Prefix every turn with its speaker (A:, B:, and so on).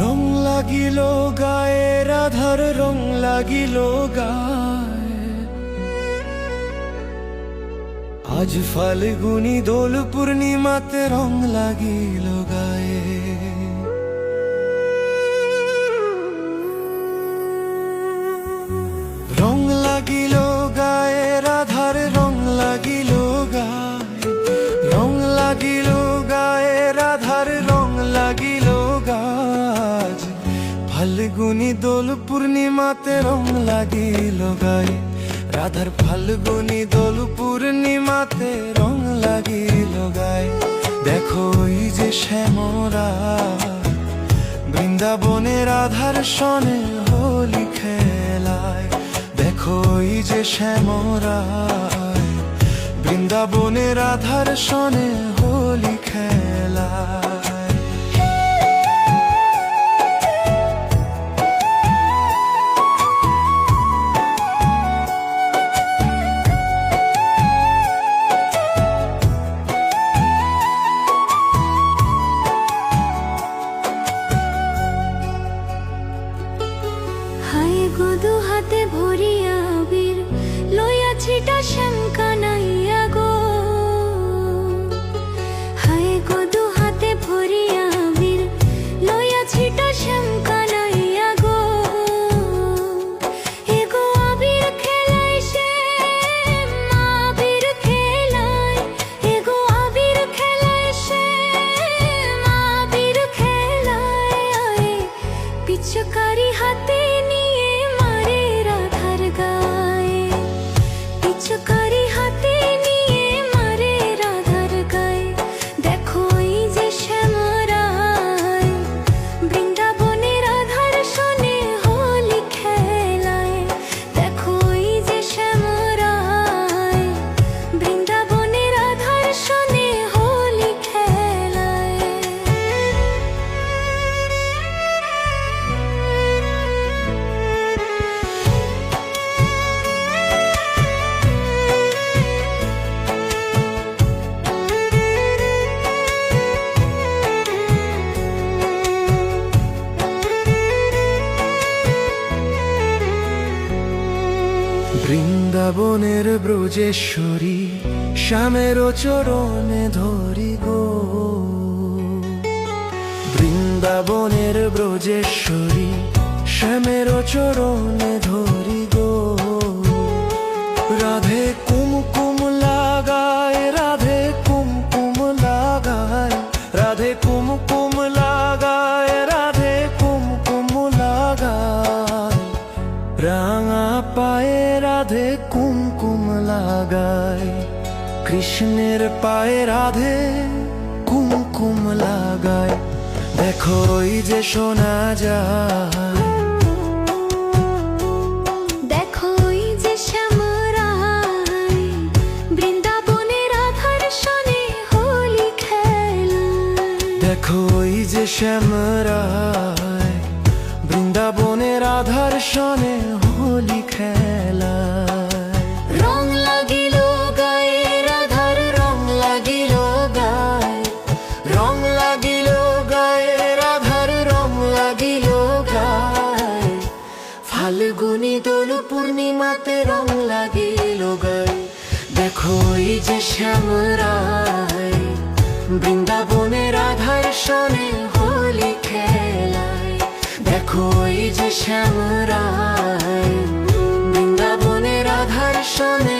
A: রং লাগিল গায়ে রাধার রং লাগিল গায়ে, আজ ফাল্গুনি দোল পূর্ণিমাতে রং লাগিল গায়ে। রং লাগিল গায়ে রাধার রং লাগিল গায়ে, রং লাগিল গায়ে রাধার রং লাগিল গাছ, ফাল্গুনি দোল পূর্ণিমাতে রং লাগিল গায়ে, রাধার ফাল্গুনি দোল পূর্ণিমাতে রং লাগিল গায়ে। দেখো ওই যে শ্যামরা বৃন্দাবনে রাধার সনে হোলি খেলায়, দেখো ওই যে শ্যামরা বৃন্দাবনে রাধার সনে হোলি খেলায়।
B: দু হাতে ভরিয়া আবির লইয়া ছিটা শ্যাম কানাইয়া গো, হায় গো দু হাতে ভরিয়া আবির লইয়া ছিটা শ্যাম কানাইয়া গো। এগো আবির খেলায় সে আবির খেলায়, এগো আবির খেলায় সে আবির খেলায়, পিচকারি হাতে পিচকারি হাতে নিয়ে মারে রাধার গায়ে। দেখো এই যে শ্যামরায় বৃন্দাবনে রাধার সনে হোলি খেলায়, দেখো এই যে শ্যামরায় বৃন্দাবনে রাধার সনে হোলি খেলায়।
A: বৃন্দাবনের ব্রজেশ্বরী শ্যামের চরণে ধরি গো, বৃন্দাবনের ব্রজেশ্বরী শ্যামের চরণে ধরি গো। রাধে কুমকুম লাগায়, রাধে কুমকুম লাগায়, রাধে কুমকুম লাগায়, রাধে কুমকুম লাগায়, রাঙা পায়ে রাধে কুমকুম লাগায়, কৃষ্ণের পায়ে রাধে কুমকুম লাগায়। দেখো ওই যে শোনা যায়,
B: দেখো ওই যে শ্যামরায় বৃন্দাবনে রাধার সনে হোলি খেলায়,
A: দেখো ওই যে শ্যামরায় বৃন্দাবনে রাধার সনে হোলি খেলায়।
B: রং লাগিল গায়ে রাধার রং লাগিল গায়ে,
A: রং লাগিল গায়ে রাধার রং লাগিল গায়ে, ফাল্গুনি দোল পূর্ণিমাতে রং লাগিল গায়ে। দেখো ওই যে শ্যামরায় বৃন্দাবনে রাধার সনে হোলি খেলায়, দেখো ওই যে শ্যামরায় বৃন্দাবনে রাধার সনে